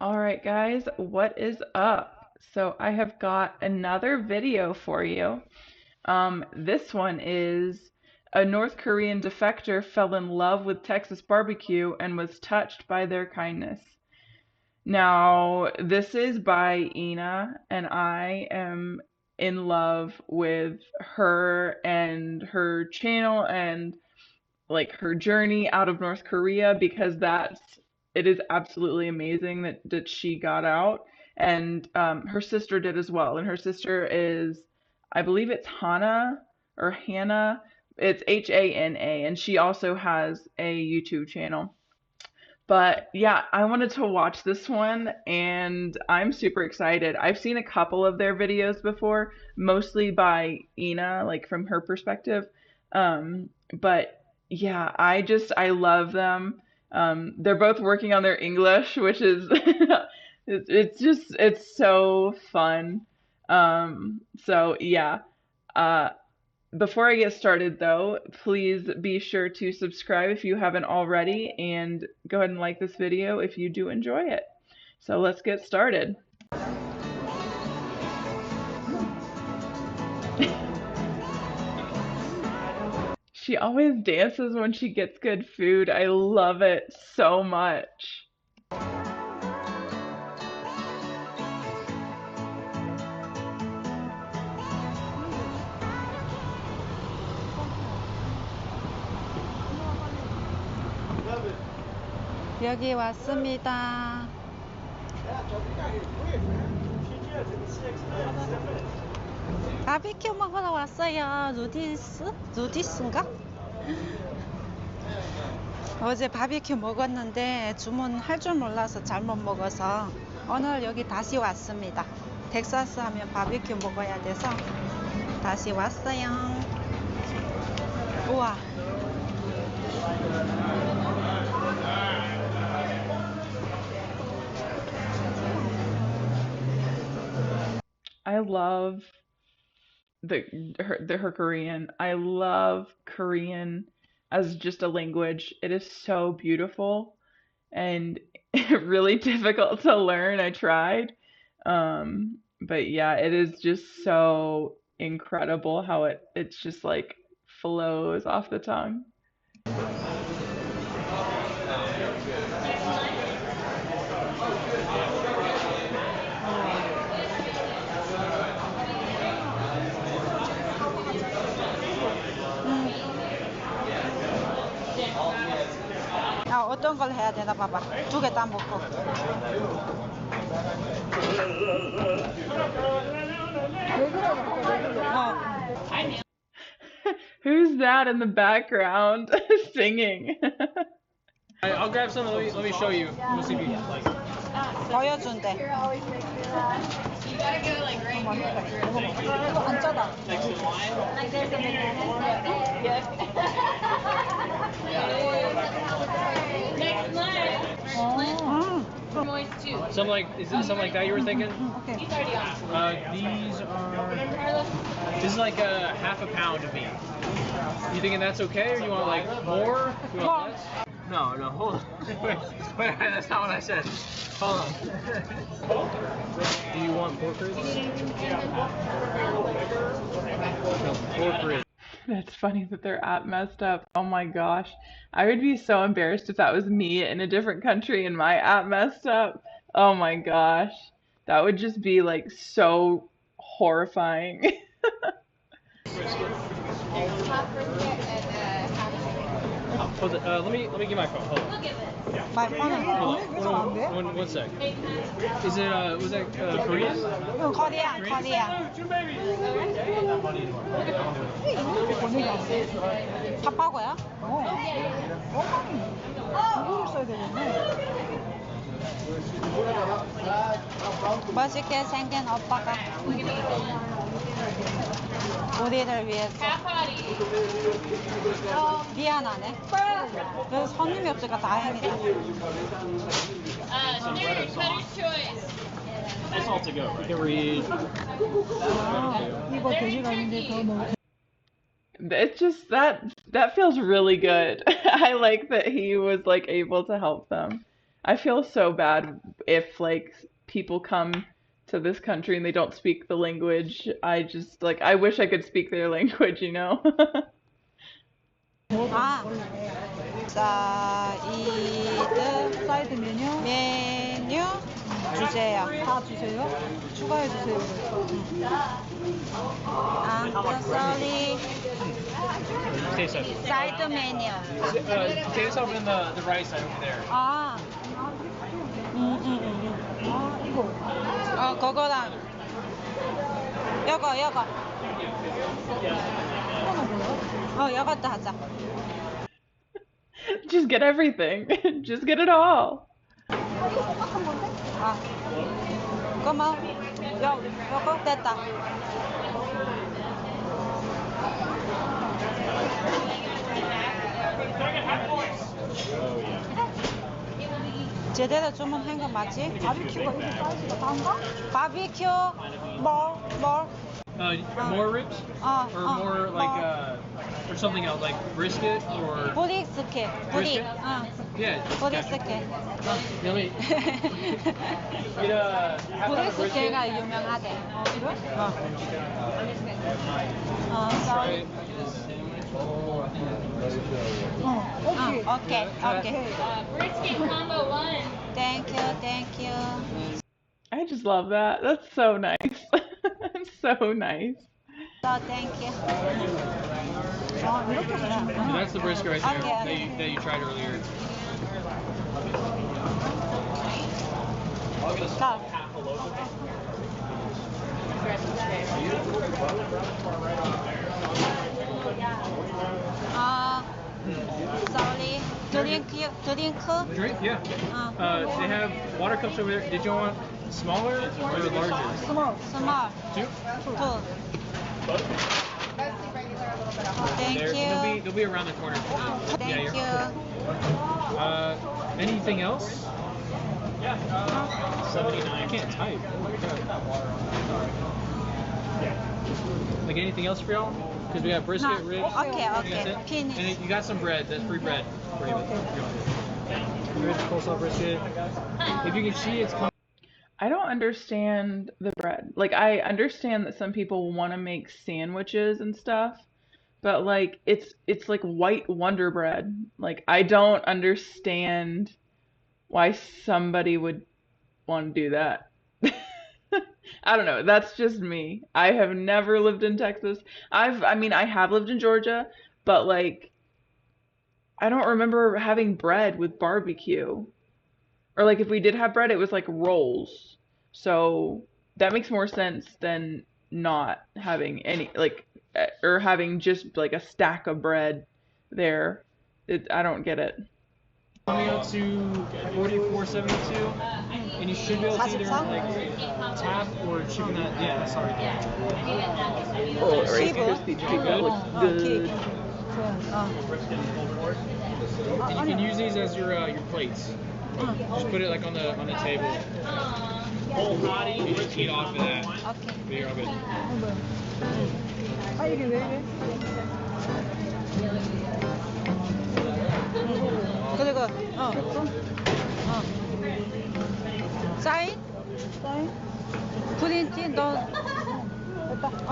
All right, guys, what is up? So I have got another video for you. This one is a North Korean defector fell in love with Texas barbecue and was touched by their kindness. Now, this is by Ina, and I am in love with her and her channel and like her journey out of North Korea because it is absolutely amazing that she got out and her sister did as well. And her sister is, I believe it's Hana or Hannah. It's Hana, and she also has a YouTube channel. But yeah, I wanted to watch this one and I'm super excited. I've seen a couple of their videos before, mostly by Ina, like from her perspective. But yeah, I love them. They're both working on their English, which is it's so fun. So yeah. Uh, Before I get started, though, please be sure to subscribe if you haven't already, and go ahead and like this video if you do enjoy it. So let's get started. She always dances when she gets good food. I love it so much. 여기 왔습니다. 바비큐 먹으러 왔어요. 루디스인가? 어제 바비큐 먹었는데 주문할 줄 몰라서 잘못 먹어서 오늘 여기 다시 왔습니다. 텍사스 하면 바비큐 먹어야 돼서 다시 왔어요. 우와. I love her Korean. I love Korean as just a language. It is so beautiful and really difficult to learn. I tried. But yeah, it is just so incredible how it's just like flows off the tongue. 어떤 걸 해야 되나 봐봐. 두 개 다 먹고. Who's that in the background singing? I'll grab some. Let me show you. We'll see if you like. 보여준대. You gotta go like right here. 안 짜다. Like there's a banana. Next line. Moist too. Something like, is this something like that you were thinking? Okay. He's already on. These are. Carlos. This is like a half a pound of meat. You thinking that's okay, or you want like more? You want less? No, hold on. Wait, that's not what I said. Hold on. Do you want pork ribs? No, pork ribs. That's funny that their app messed up. Oh my gosh. I would be so embarrassed if that was me in a different country and my app messed up. Oh my gosh. That would just be like so horrifying. Hold it. Let me get my phone. Hold on. My phone. Hold on. One sec. Is it was that Korean? Korea. 파파고야? 이거를 써야 되겠네. 멋있게 생긴 오빠가 우리를 위해서 미안하네. 그래서 손님이 없으니까 다행이다. Cutter's choice. That's all to go. You can read. 이거 돼지 가는데 더 넣어. It's just that feels really good. I like that he was like able to help them. I feel so bad if like people come to this country and they don't speak the language. I just like I wish I could speak their language, you know? 아, 사이드 사이드 메뉴 메뉴 주세요. 다 주세요. 추가해 주세요. sorry. Taste of. 사이드 메뉴. Taste of in the right side over there. 아, 아, 이거. 그거랑 요거. 이거는 뭐야? 요것도 하자. Just get everything. Just get it all. 아, 그러면 요거 됐다. 제대로 주문한 거 맞지? 바비큐가 이렇게 사이즈가 다른가? 바비큐 뭘? More ribs? Or more like or something else like brisket or 브리스켓. Brisket? yeah. 브리스켓. Let me get a half pound of brisket. 브리스켓가 유명하대. Try 오케이. Brisket combo one. Thank you. I just love that. That's so nice. So nice. So thank you. 아, 이렇게 해야 돼. So that's the brisket right there Okay. that you tried earlier. 가. Sorry. 드링크? Drink? Yeah. They have water cups over there. Did you want smaller or larger? 스몰. Small. Two? Two. Thank you. They'll be around the corner. Thank you. Anything else? Yeah. 79. I can't type. Oh my God. Like anything else for y'all? Because we have brisket, No. ribs. Okay. That's it? Finish. And you got some bread. That's free bread for you. Ribs, coleslaw, brisket. If you can see, it's coming. I don't understand the bread. Like I understand that some people want to make sandwiches and stuff, but like it's like white Wonder Bread. Like I don't understand why somebody would want to do that. I don't know. That's just me. I have never lived in Texas. I have lived in Georgia, but like I don't remember having bread with barbecue. Or like if we did have bread, it was like rolls. So that makes more sense than not having any like or having just like a stack of bread there. I don't get it. Coming out to 44.72, and you should be able to either like tap or chicken that. Yeah, that's already there. Oh, Rice Chivo? Krispie treat that looks Okay. good. And you can use these as your plates. Just put it like on the table. You just eat off of that. Okay. But you're all good. 아, 이게 왜 이래? 그리고 사인? 사인? 프린트 너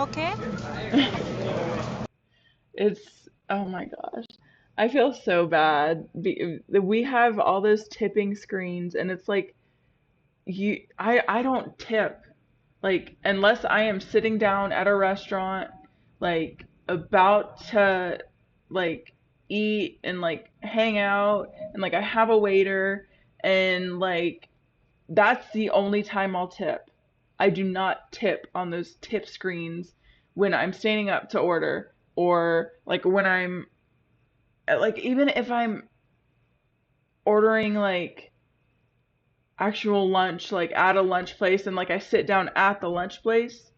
오케이? It's oh my gosh. I feel so bad. We have all those tipping screens and it's like I don't tip. Like unless I am sitting down at a restaurant like about to like eat and like hang out and like I have a waiter and like that's the only time I'll tip. I do not tip on those tip screens when I'm standing up to order or like when I'm like even if I'm ordering like actual lunch like at a lunch place and like I sit down at the lunch place,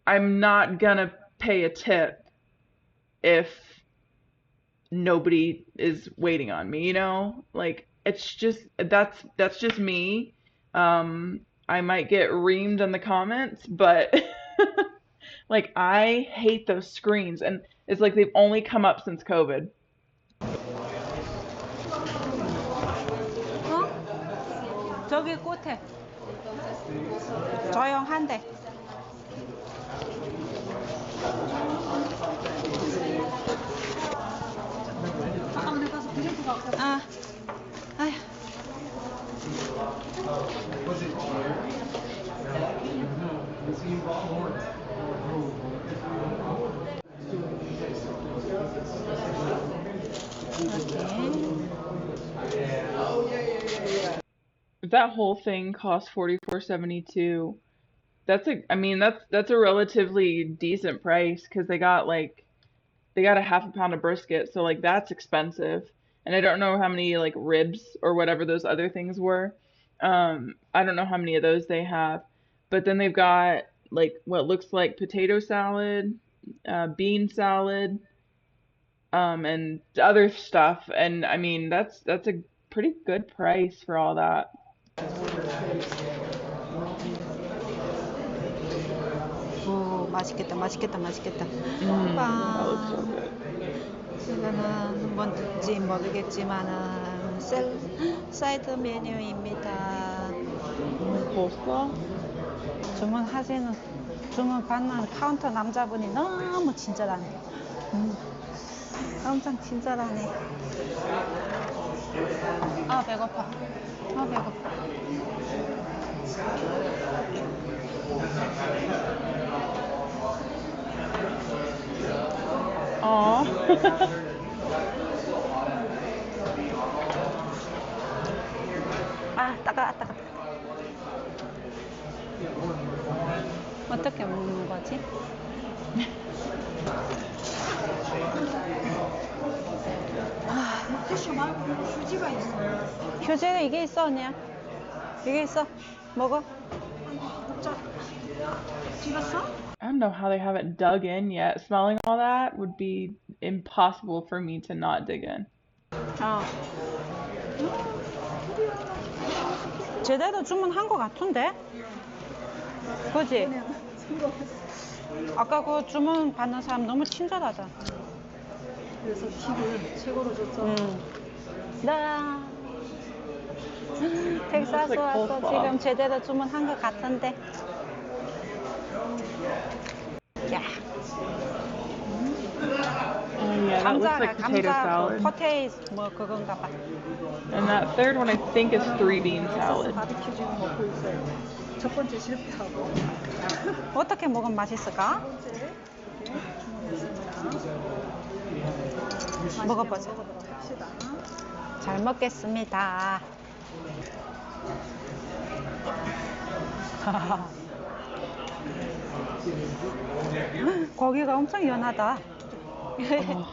I'm not gonna pay a tip if nobody is waiting on me, you know? Like it's just that's just me. I might get reamed in the comments, but like I hate those screens and it's like they've only come up since COVID. 저기 끝에 조용한데. 잠깐만 가서 브레이크 갖고. 아, 아휴. That whole thing cost $44.72. That's I mean that's a relatively decent price because they got a half a pound of brisket, so like that's expensive. And I don't know how many like ribs or whatever those other things were. I don't know how many of those they have. But then they've got like what looks like potato salad, bean salad, and other stuff. And I mean that's a pretty good price for all that. 오, 맛있겠다, 맛있겠다, 맛있겠다. That looks so good. 이거는 한 번쯤 먹겠지만은 사이드 메뉴입니다. Coleslaw? 주문 받는 카운터 남자분이 너무 친절하네. 엄청 친절하네. 아, 배고파. 아, 배고파. Aw. 아, 따가. 어떻게 먹는 거지? 티슈 말고 휴지가 있어. 휴지는 이게 있어, 언니야. 이게 있어. 먹어. 먹자. 찍었어? I don't know how they haven't dug in yet. Smelling all that would be impossible for me to not dig in. 어. 제대로 주문한 거 같은데? 그지? 아까 그 주문 받는 사람 너무 친절하다. 그래서 팁을 최고로 줬잖아. 나 텍사스 Looks like 와서 coleslaw. 지금 제대로 주문한 것 같은데. 야, Oh yeah, that looks like potato 감자, salad. 포테이스 뭐 그건가 봐. And that third one I think is 3-bean salad. 바비큐 지금 먹고 있어요. 첫 번째 실패하고. 어떻게 먹으면 맛있을까? 먹어보자. 합시다. 잘 먹겠습니다. 고기가 엄청 연하다. Oh.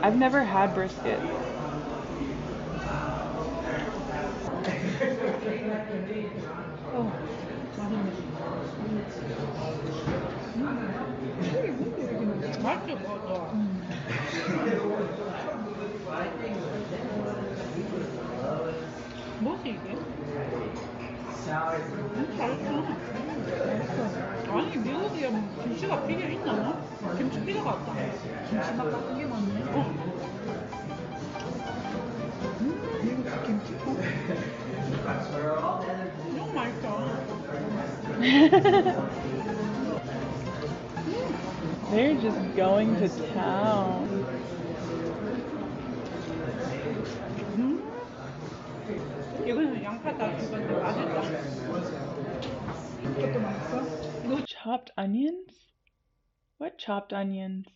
I've never had brisket. 뭐지 이게? 잘했어. 아니 미국이야 김치가 필요 있나? 김치 필요가 없다. 김치만 바꾼 게 맞네. 미국 김치국? 너무 맛있다. They're just going to town. 이거는 양파다 이건데 맛있다. 이것도 맛있어? Chopped onions? What chopped onions?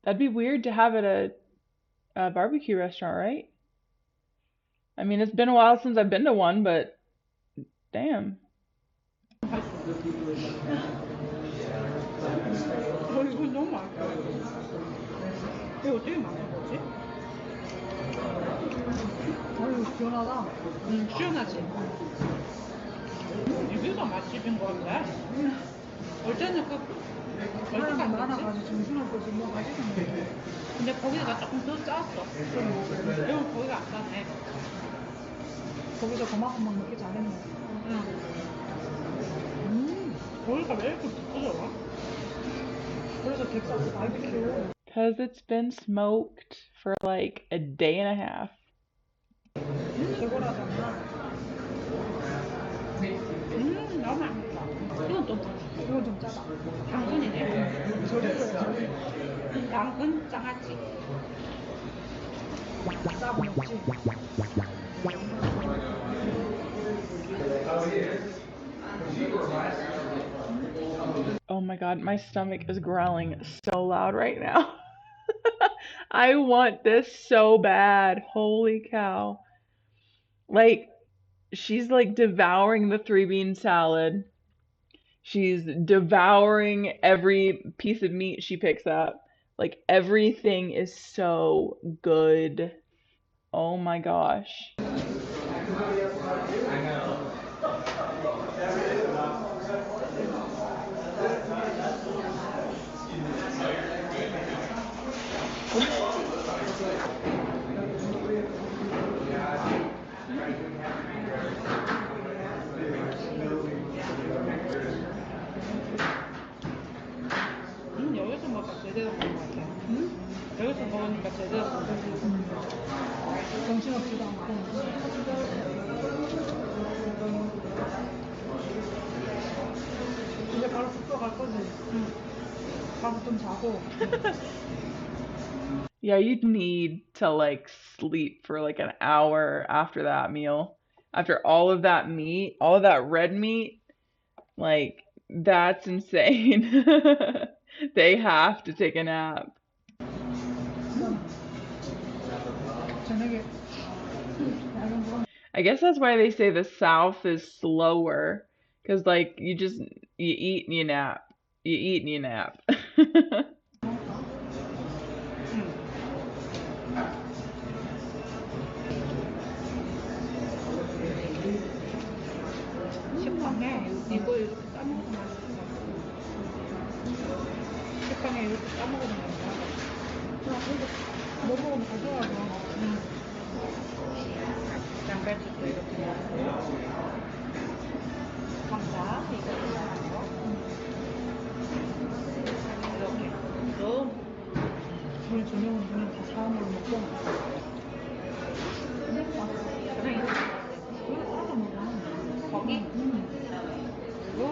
That'd be weird to have at a barbecue restaurant, right? I mean, it's been a while since I've been to one, but damn. 이거 너무 맛있다. 이거 어떻게 만든 거지? 이거 시원하다. 시원하지? 여기가 맛집인 것 같아. 올 때는 얼마나 많아가지고 정신없고 지금 뭐 맛있는데. 근데 거기가 조금 더 짰어. 이건 거기가 안 짜네. 거기서 그만큼 먹기 잘했네. 거기가 왜 이렇게 부드러워? 그래서 텍사스 바비큐. Because it's been smoked for like a day and a half. 최고라잖아. 너무 맛있다. 이건 좀 짜다. 이건 좀 짜다. 당근이지? 당근 장아찌. 쌉은 없지? Oh my god, my stomach is growling so loud right now. I want this so bad. Holy cow. Like, she's like devouring the three bean salad. She's devouring every piece of meat she picks up. Like, everything is so good. Oh my gosh. 여기서 먹으니까 제대로 먹는 것 같아. 여기서 먹으니까 제대로 먹는 것 같아. 정신없지도 않고. 이제 바로 숙소 갈 거지? 가서 좀 자고. Yeah, you'd need to like sleep for like an hour after that meal. After all of that meat, all of that red meat, like that's insane. They have to take a nap. 저녁에 야경 보러 I guess that's why they say the South is slower, because like you eat and you nap. You eat and you nap. 식빵에 이거 이렇게 싸먹으면 맛있어. 식빵에 이렇게 싸먹으면 맛있어. 뭐 먹으면 가져와서. 양배추도 이렇게 먹고. 감자 이거 넣고. 이렇게 또 우리 저녁은 그냥 다 사온 걸 먹고. 그냥 이렇게 싸서 먹어. 거기? 그리고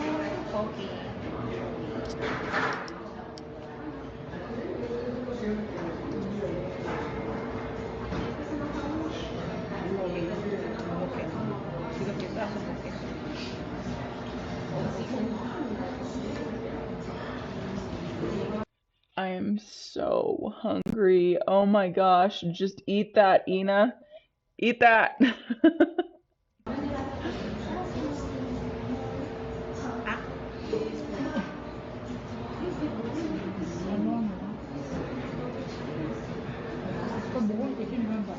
거기. 이렇게 싸서 먹겠어. I am so hungry. Oh my gosh, just eat that, Ina. Eat that. 그럼 먹으니까 힘이 난다.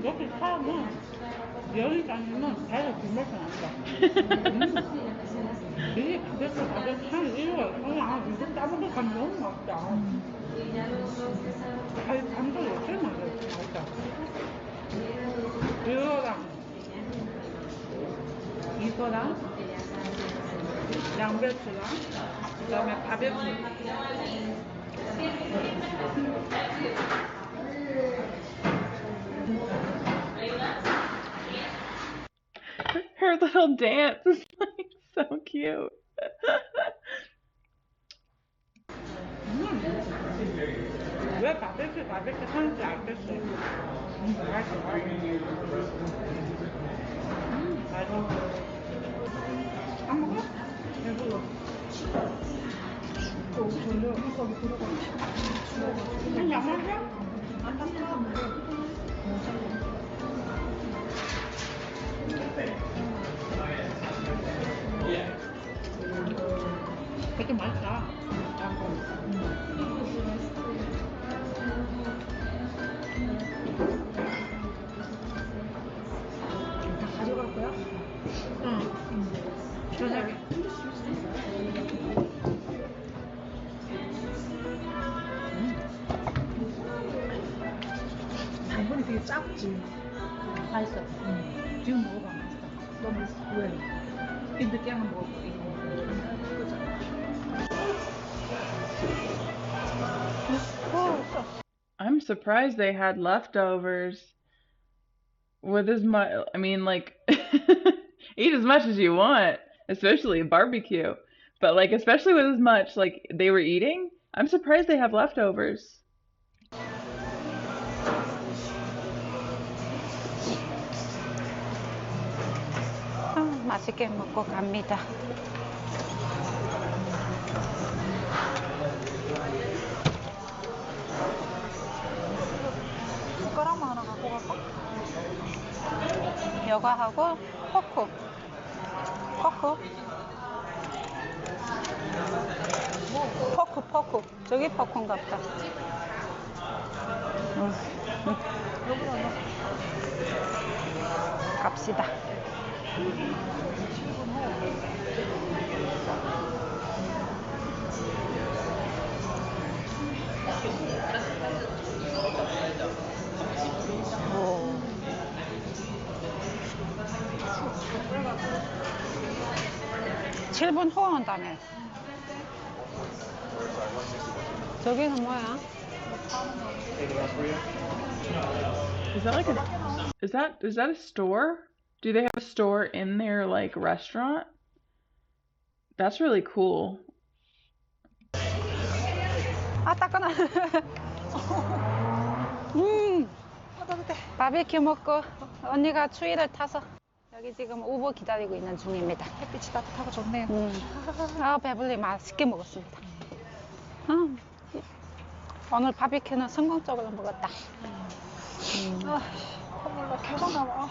여기 사람은 여기 다니면 배가 굶어서 난다. 이게 가볍게 한 이유가 그냥 이거 따먹을 감 너무 맛있다. 아니 감도 어째 맛있다. 이거랑 양배추랑 그다음에 바베큐. Her little dance is like so cute. 왜 바베큐 하는지 알겠어. 맛있어. 맛있어. 안 먹어? 배불러. 또 졸려. 거기 들어가. 그냥 양말이야? 안 닦아. 되게 맛있다. 다 가져갈 거야? 응. 저녁에. 당근이 되게 작지? 맛있어. 지금 먹어봐. 맛있어. 너무 왜? 이 느끼한 거 먹을 거야. I'm surprised they had leftovers. with as much, I mean, like, eat as much as you want, especially a barbecue. But like, especially with as much like they were eating, I'm surprised they have leftovers. 맛있게 먹고 갑니다. 숟가락만 하나 갖고 갈까? 여과하고 포크. 포크. 저기 포크인가 보다. 갑시다. 오. 7분 후 온다며. 저기는 뭐야? Is that like a, is that a store? Do they have a store in their like restaurant? That's really cool. 아, 따끈하. 바비큐 먹고 언니가 추위를 타서 여기 지금 우버 기다리고 있는 중입니다. 햇빛이 따뜻하고 좋네요. 아, 배불리 맛있게 먹었습니다. 오늘 바비큐는 성공적으로 먹었다. 콧물로 계속 나와.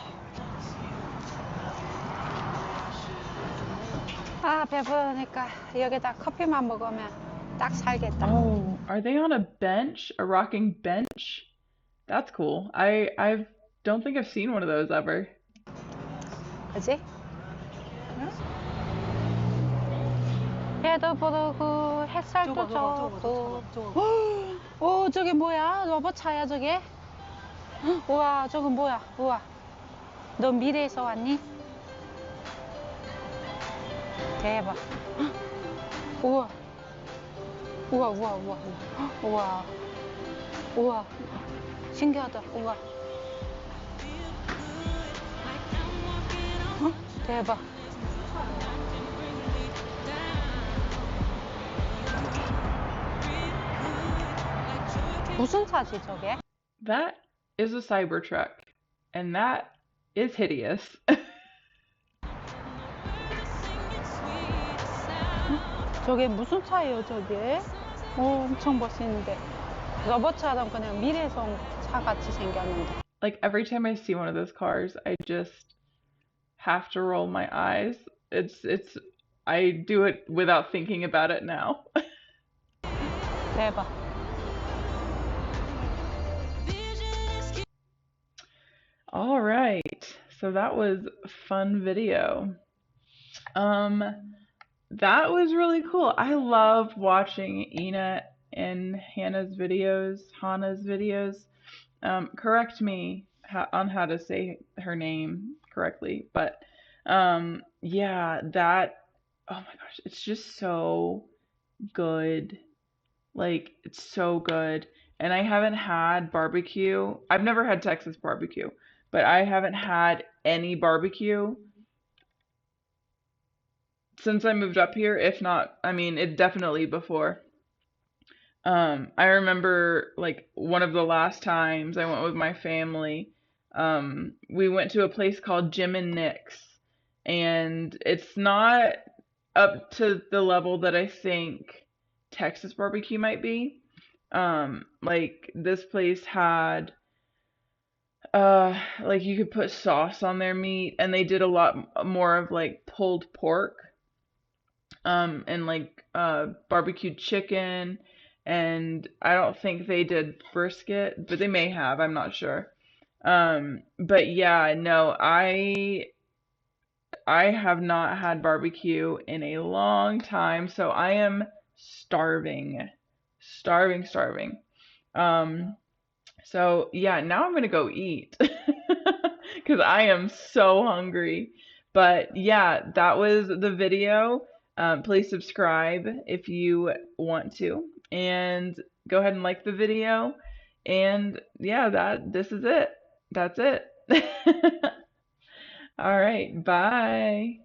아, 배부르니까 여기다 커피만 먹으면 딱 살겠다. Oh, are they on a bench? A rocking bench? That's cool. I don't think I've seen one of those ever. 그지? 해도 부르고 햇살도 좋고. 오, 저게 뭐야? 로봇 차야 저게? 우와, 저건 뭐야? 우와, 너 미래에서 왔니? 대박. 우와, 우와, 신기하다. 우와, 대박. 무슨 차지 저게? That is a Cybertruck, and that is hideous. 저게 무슨 차예요 저게? 오, 엄청 멋있는데 로봇처럼 그냥 미래에서 온 차같이 생겼는데. Like every time I see one of those cars, I just have to roll my eyes. I do it without thinking about it now. 대박. All right, so that was a fun video. That was really cool. I love watching Ina and Hannah's videos, correct me on how to say her name correctly, but yeah, oh my gosh, it's just so good. Like, it's so good. And I haven't had barbecue. I've never had Texas barbecue, but I haven't had any barbecue since I moved up here, if not, I mean, it definitely before. I remember like one of the last times I went with my family, we went to a place called Jim and Nick's, and it's not up to the level that I think Texas barbecue might be. Like this place had like you could put sauce on their meat, and they did a lot more of like pulled pork, and like barbecued chicken, and I don't think they did brisket, but they may have, I'm not sure. But yeah, no, I have not had barbecue in a long time, so I am starving. Starving. So yeah, now I'm gonna go eat because I am so hungry. But yeah, that was the video. Please subscribe if you want to, and go ahead and like the video. And yeah, this is it. That's it. All right, bye.